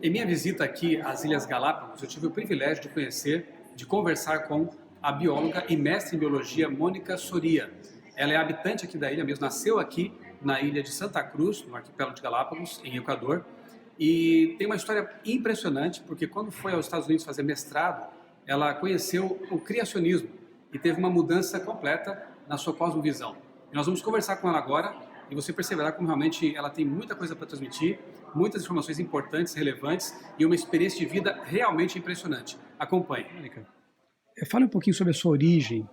Em minha visita aqui às Ilhas Galápagos, eu tive o privilégio de conhecer, de conversar com a bióloga e mestre em biologia Mônica Soria. Ela é habitante aqui da ilha mesmo, nasceu aqui na ilha de Santa Cruz, no arquipélago de Galápagos, em Equador, e tem uma história impressionante, porque quando foi aos Estados Unidos fazer mestrado, ela conheceu o criacionismo e teve uma mudança completa na sua cosmovisão. E nós vamos conversar com ela agora e você perceberá como realmente ela tem muita coisa para transmitir, muitas informações importantes, relevantes e uma experiência de vida realmente impressionante. Acompanhe. Mônica, fale um pouquinho sobre a sua origem,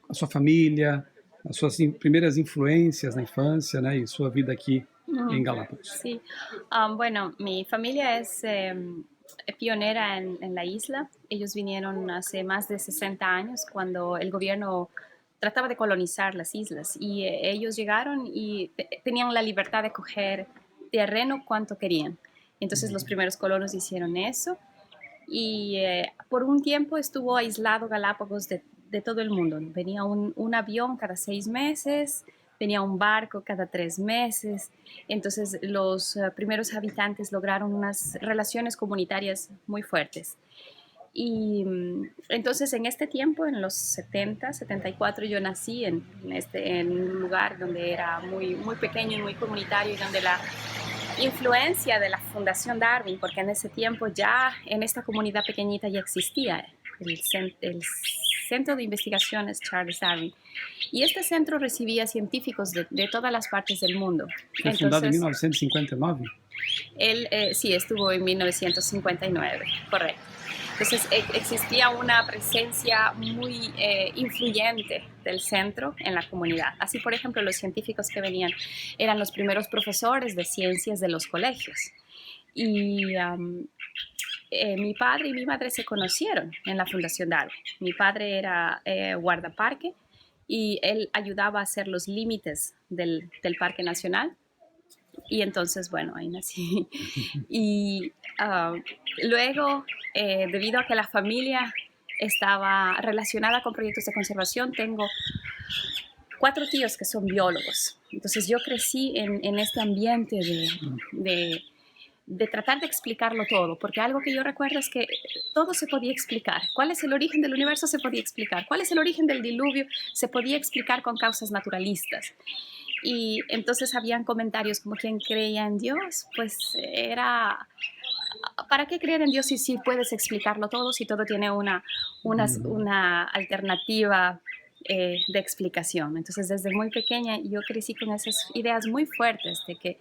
a sua família, as suas primeiras influências na infância, né, e sua vida aqui en Galápagos. Sí, bueno, mi familia es pionera en la isla. Ellos vinieron hace más de 60 años cuando el gobierno trataba de colonizar las islas y ellos llegaron y tenían la libertad de coger terreno cuanto querían. Entonces los primeros colonos hicieron eso y por un tiempo estuvo aislado Galápagos de todo el mundo. Venía un avión cada 6 meses, venía un barco cada 3 meses. Entonces los primeros habitantes lograron unas relaciones comunitarias muy fuertes. Y entonces en este tiempo, en los 70, 74, yo nací en un lugar donde era muy, muy pequeño y muy comunitario y donde la influencia de la Fundación Darwin, porque en ese tiempo ya en esta comunidad pequeñita ya existía el Centro de Investigaciones Charles Darwin. Y este centro recibía científicos de todas las partes del mundo. Fue fundado en 1959. Él sí, estuvo en 1959, correcto. Entonces existía una presencia muy influyente del centro en la comunidad. Así, por ejemplo, los científicos que venían eran los primeros profesores de ciencias de los colegios. Y mi padre y mi madre se conocieron en la Fundación Darwin. Mi padre era guardaparque y él ayudaba a hacer los límites del Parque Nacional. Y entonces, bueno, ahí nací. Y luego, debido a que la familia estaba relacionada con proyectos de conservación, tengo 4 tíos que son biólogos. Entonces yo crecí en este ambiente de tratar de explicarlo todo, porque algo que yo recuerdo es que todo se podía explicar. ¿Cuál es el origen del universo? Se podía explicar. ¿Cuál es el origen del diluvio? Se podía explicar con causas naturalistas. Y entonces habían comentarios como quien creía en Dios, pues era, ¿para qué creer en Dios si puedes explicarlo todo, si todo tiene una alternativa de explicación? Entonces desde muy pequeña yo crecí con esas ideas muy fuertes de que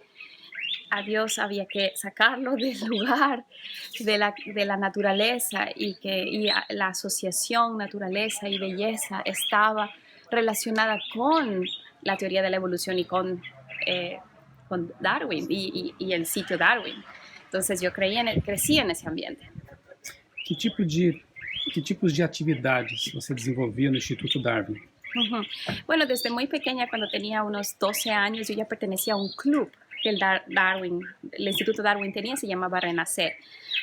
a Dios había que sacarlo del lugar de la naturaleza y que la asociación naturaleza y belleza estaba relacionada con la teoría de la evolución y con Darwin y el sitio Darwin. Entonces yo crecí en ese ambiente. Que tipos de atividades você desenvolvia no Instituto Darwin? Bueno, desde muy pequeña, cuando tenía unos 12 años, yo ya pertenecía a un club que el Instituto Darwin tenía, se llamaba Renacer.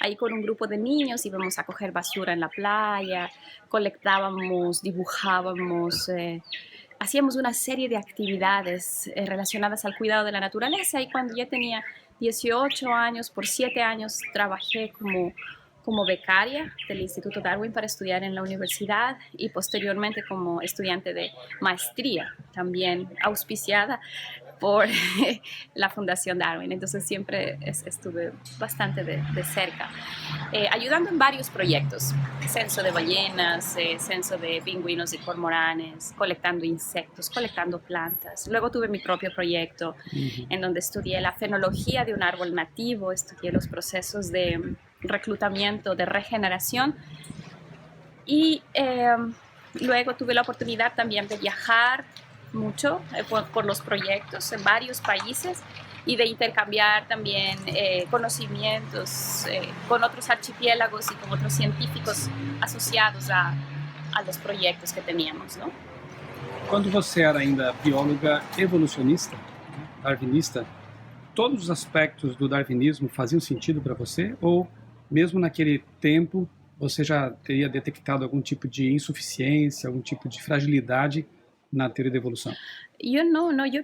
Ahí con un grupo de niños íbamos a coger basura en la playa, colectábamos, dibujábamos, hacíamos una serie de actividades relacionadas al cuidado de la naturaleza y cuando ya tenía 18 años, por 7 años, trabajé como becaria del Instituto Darwin para estudiar en la universidad y posteriormente como estudiante de maestría, también auspiciada por la Fundación Darwin. Entonces siempre estuve bastante de cerca, ayudando en varios proyectos, censo de ballenas, censo de pingüinos y cormoranes, colectando insectos, colectando plantas. Luego tuve mi propio proyecto en donde estudié la fenología de un árbol nativo, estudié los procesos de reclutamiento, de regeneración y luego tuve la oportunidad también de viajar mucho por los proyectos en varios países y de intercambiar también conocimientos con otros archipiélagos y con otros científicos asociados a los proyectos que teníamos, ¿no? Quando você era ainda bióloga evolucionista, darwinista, todos os aspectos do darwinismo faziam sentido para você? Ou mesmo naquele tempo você já teria detectado algum tipo de insuficiência, algum tipo de fragilidade na teoria da evolução? Yo no, yo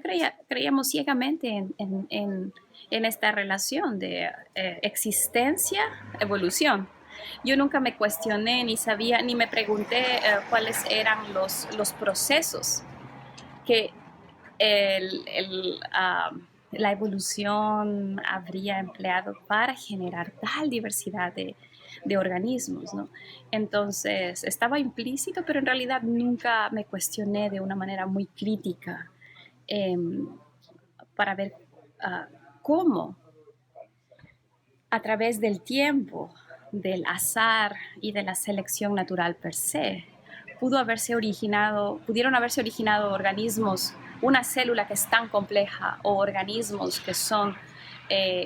creíamos ciegamente en esta relación de existencia, evolución. Yo nunca me cuestioné, ni sabía, ni me pregunté cuáles eran los procesos que la evolución habría empleado para generar tal diversidad de organismos, ¿no? Entonces, estaba implícito, pero en realidad nunca me cuestioné de una manera muy crítica eh, para ver cómo a través del tiempo, del azar y de la selección natural per se, pudieron haberse originado organismos, una célula que es tan compleja o organismos que son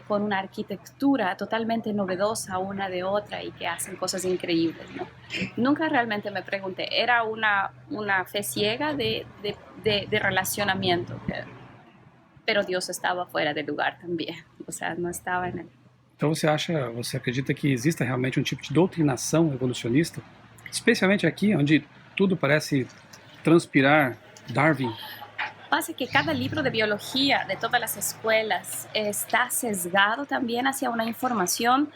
con una arquitectura totalmente novedosa una de otra y que hacen cosas increíbles, ¿no? Nunca realmente me pregunté, era una fe ciega de relacionamiento, pero Dios estaba fuera del lugar también, o sea, no estaba en el... Então você acredita que exista realmente um tipo de doutrinação evolucionista, especialmente aqui, onde tudo parece transpirar Darwin? Pasa que cada libro de biología de todas las escuelas está sesgado también hacia una información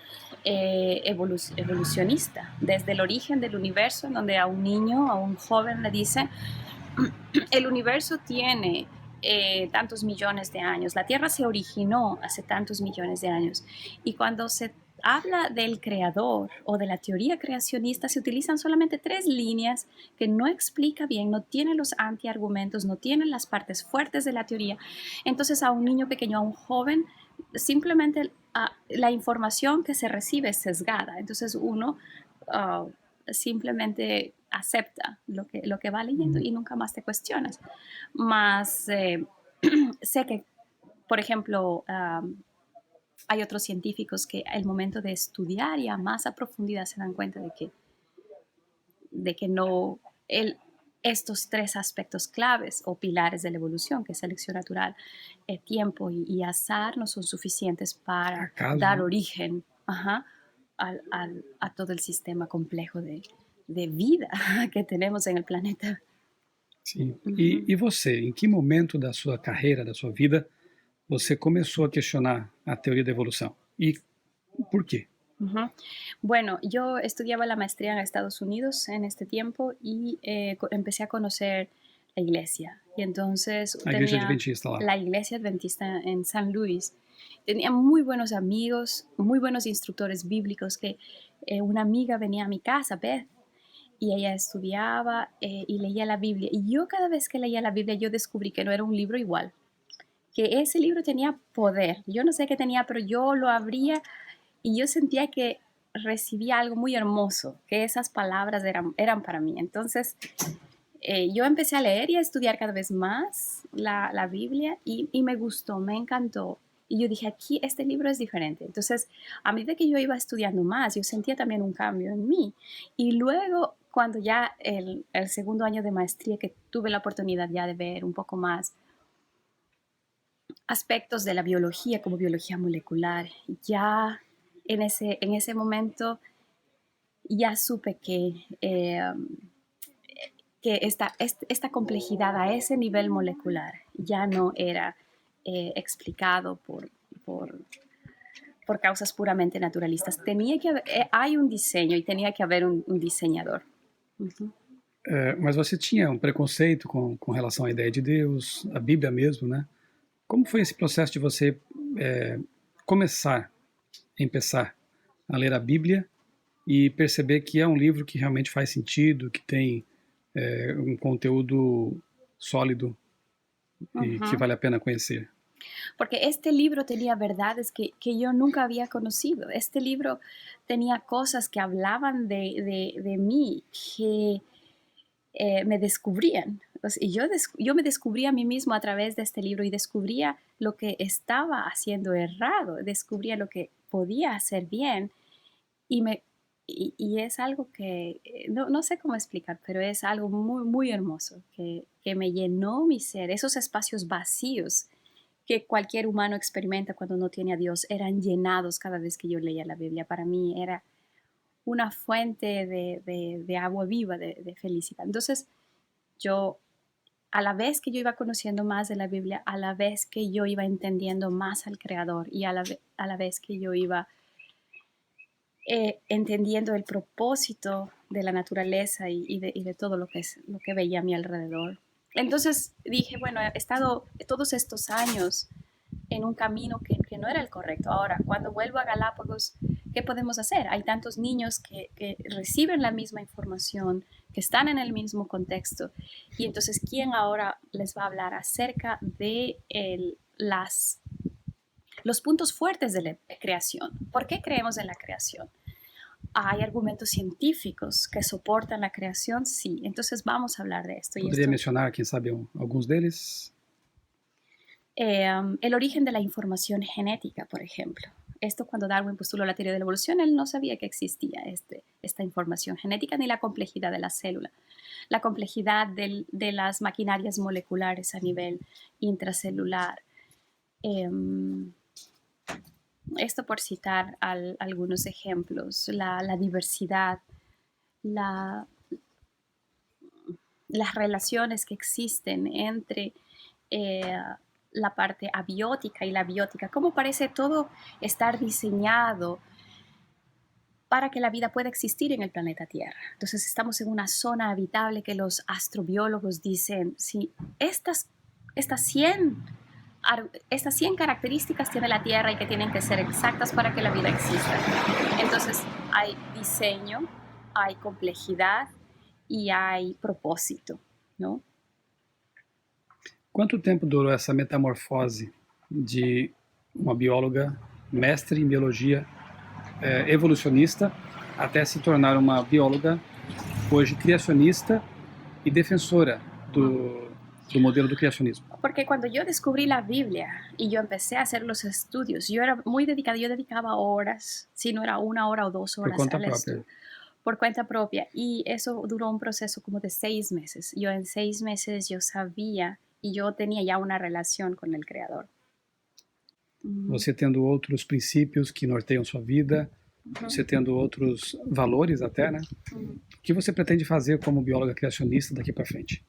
evolucionista, desde el origen del universo, en donde a un niño, a un joven le dicen, el universo tiene tantos millones de años, la Tierra se originó hace tantos millones de años, y cuando se habla del creador o de la teoría creacionista, se utilizan solamente 3 líneas que no explica bien, no tiene los antiargumentos, no tienen las partes fuertes de la teoría. Entonces a un niño pequeño, a un joven, simplemente la información que se recibe es sesgada. Entonces uno simplemente acepta lo que va leyendo y nunca más te cuestionas. Más sé que, por ejemplo, hay otros científicos que al momento de estudiar ya más a profundidad se dan cuenta de que no, estos 3 aspectos claves o pilares de la evolución, que es selección natural, tiempo y azar, no son suficientes para ¿Acaso? dar origen a todo el sistema complejo de vida que tenemos en el planeta. Sim. E você, em que momento da sua carreira, da sua vida, você começou a questionar a teoria da evolução? E por quê? Bueno, yo estudiaba la maestría en Estados Unidos en este tiempo y empecé a conocer la iglesia. Y entonces A igreja adventista lá. la iglesia adventista en San Luis. Tenía muy buenos amigos, muy buenos instructores bíblicos que una amiga venía a mi casa, Beth, y ella estudiaba y leía la Biblia. Y yo cada vez que leía la Biblia yo descubrí que no era un libro igual, que ese libro tenía poder. Yo no sé qué tenía, pero yo lo abría y yo sentía que recibía algo muy hermoso, que esas palabras eran para mí. Entonces, yo empecé a leer y a estudiar cada vez más la Biblia y me gustó, me encantó. Y yo dije, aquí este libro es diferente. Entonces, a medida que yo iba estudiando más, yo sentía también un cambio en mí. Y luego, cuando ya el segundo año de maestría, que tuve la oportunidad ya de ver un poco más aspectos de la biología como biología molecular, ya en ese momento ya supe que esta complejidad a ese nivel molecular ya no era explicado por causas puramente naturalistas. Hay un diseño y tenía que haber un diseñador. Mas você tinha um preconceito com relação à ideia de Deus, a Bíblia mesmo, né? Como foi esse processo de você empezar a ler a Bíblia e perceber que é um livro que realmente faz sentido, que tem um conteúdo sólido y que vale la pena conocer? Porque este libro tenía verdades que yo nunca había conocido. Este libro tenía cosas que hablaban de mí, que me descubrían. O sea, yo me descubría a mí mismo a través de este libro y descubría lo que estaba haciendo errado, descubría lo que podía hacer bien y es algo que no sé cómo explicar, pero es algo muy, muy hermoso que me llenó mi ser. Esos espacios vacíos que cualquier humano experimenta cuando no tiene a Dios eran llenados cada vez que yo leía la Biblia. Para mí era una fuente de agua viva, de felicidad. Entonces, yo a la vez que yo iba conociendo más de la Biblia, a la vez que yo iba entendiendo más al Creador y a la vez que yo iba entendiendo el propósito de la naturaleza y de todo lo que veía a mi alrededor. Entonces dije, bueno, he estado todos estos años en un camino que no era el correcto. Ahora, cuando vuelvo a Galápagos, ¿qué podemos hacer? Hay tantos niños que reciben la misma información, que están en el mismo contexto. Y entonces, ¿quién ahora les va a hablar acerca de los puntos fuertes de la creación? ¿Por qué creemos en la creación? ¿Hay argumentos científicos que soportan la creación? Sí. Entonces vamos a hablar de esto. Poderia mencionar, quem sabe, alguns deles? El origen de la información genética, por ejemplo. Esto cuando Darwin postuló la teoría de la evolución, él no sabía que existía esta información genética ni la complejidad de la célula, la complejidad de las maquinarias moleculares a nivel intracelular. Esto por citar algunos ejemplos, la diversidad, las relaciones que existen entre la parte abiótica y la biótica, cómo parece todo estar diseñado para que la vida pueda existir en el planeta Tierra. Entonces estamos en una zona habitable que los astrobiólogos dicen, si estas 100 características tiene la Tierra y que tienen que ser exactas para que la vida exista. Entonces hay diseño, hay complejidad y hay propósito, ¿no? Quanto tempo durou essa metamorfose de uma bióloga mestre em biologia evolucionista até se tornar uma bióloga hoje criacionista e defensora do modelo do criacionismo? Porque cuando yo descubrí la Biblia y yo empecé a hacer los estudios, yo era muy dedicada, yo dedicaba horas, si no era 1 hora o 2 horas al estudio, por cuenta propia. Y eso duró un proceso como de 6 meses. Yo en 6 meses yo sabía y yo tenía ya una relación con el Creador. Você tendo outros princípios que norteiam sua vida, você tendo outros valores até, né? O que você pretende fazer como bióloga criacionista daqui para frente?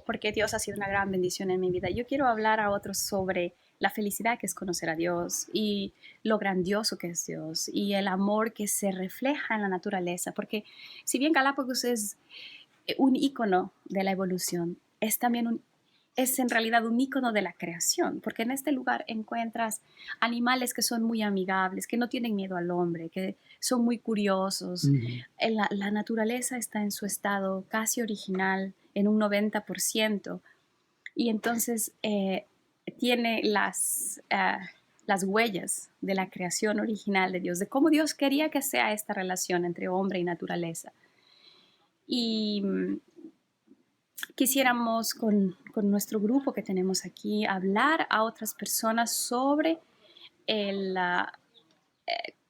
Porque Dios ha sido una gran bendición en mi vida. Yo quiero hablar a otros sobre la felicidad que es conocer a Dios y lo grandioso que es Dios y el amor que se refleja en la naturaleza. Porque si bien Galápagos es un ícono de la evolución, es también es en realidad un ícono de la creación, porque en este lugar encuentras animales que son muy amigables, que no tienen miedo al hombre, que son muy curiosos. La naturaleza está en su estado casi original, en un 90%, y entonces tiene las huellas de la creación original de Dios, de cómo Dios quería que sea esta relación entre hombre y naturaleza. Y quisiéramos con nuestro grupo que tenemos aquí hablar a otras personas sobre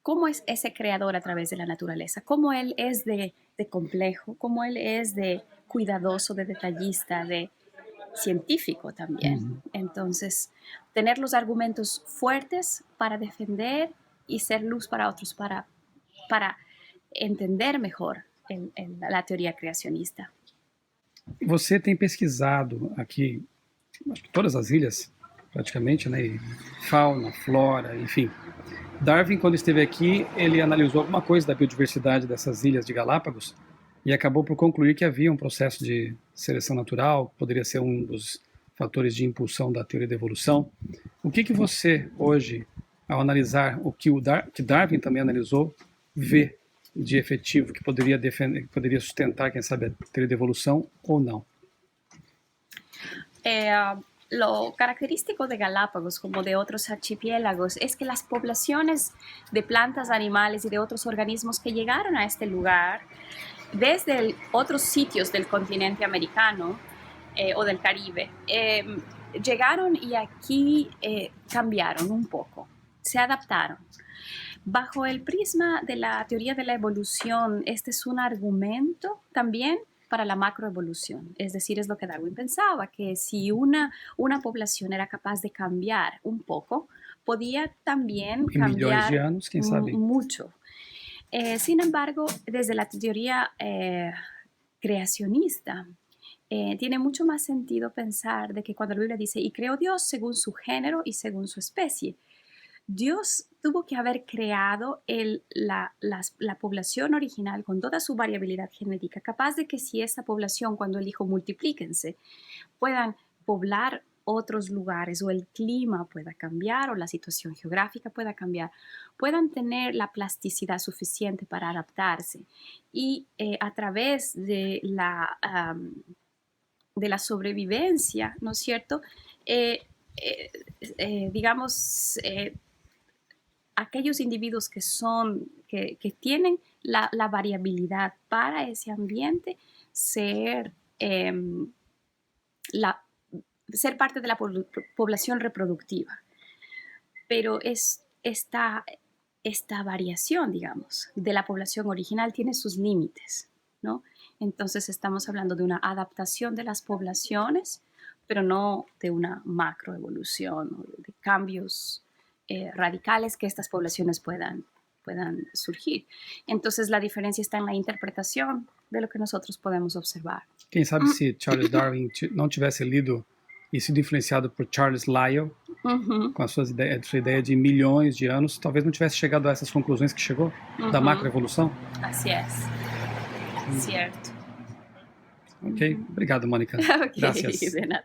cómo es ese creador a través de la naturaleza, cómo él es de complejo, cómo él es de cuidadoso, de detallista, de científico también. Entonces, tener los argumentos fuertes para defender y ser luz para otros, para entender mejor la teoría creacionista. Você tem pesquisado aqui, acho que todas as ilhas, praticamente, né? Fauna, flora, enfim. Darwin, quando esteve aqui, ele analisou alguma coisa da biodiversidade dessas ilhas de Galápagos e acabou por concluir que havia um processo de seleção natural, poderia ser um dos fatores de impulsão da teoria da evolução. O que você, hoje, ao analisar o que Darwin também analisou, vê de efetivo que poderia defender, que poderia sustentar, quem sabe, a teoria da evolução ou não? Lo característico de Galápagos, como de otros archipiélagos, es que las poblaciones de plantas, animales y de otros organismos que llegaron a este lugar desde otros sitios del continente americano o del Caribe, llegaron y aquí cambiaron un poco, se adaptaron. Bajo el prisma de la teoría de la evolución, este es un argumento también para la macroevolución. Es decir, es lo que Darwin pensaba, que si una población era capaz de cambiar un poco, podía también cambiar de años, ¿quién sabe? Mucho. Sin embargo, desde la teoría creacionista, tiene mucho más sentido pensar de que cuando la Biblia dice, y creó Dios según su género y según su especie, Dios tuvo que haber creado la población original con toda su variabilidad genética, capaz de que si esa población, cuando él dijo multiplíquense, puedan poblar otros lugares o el clima pueda cambiar o la situación geográfica pueda cambiar, puedan tener la plasticidad suficiente para adaptarse y a través de la sobrevivencia, ¿no es cierto? Digamos, aquellos individuos que tienen la variabilidad para ese ambiente, ser, ser parte de la población reproductiva. Pero esta variación, digamos, de la población original tiene sus límites, ¿no? Entonces estamos hablando de una adaptación de las poblaciones, pero no de una macroevolución, de cambios radicales que estas poblaciones puedan surgir. Entonces la diferencia está en la interpretación de lo que nosotros podemos observar. Quem sabe se Charles Darwin não tivesse lido e sido influenciado por Charles Lyell, com a sua ideia de milhões de anos, talvez não tivesse chegado a essas conclusões que chegou, da macroevolução? Así es. Cierto. Ok, obrigado, Mônica. Ok, Gracias. de nada.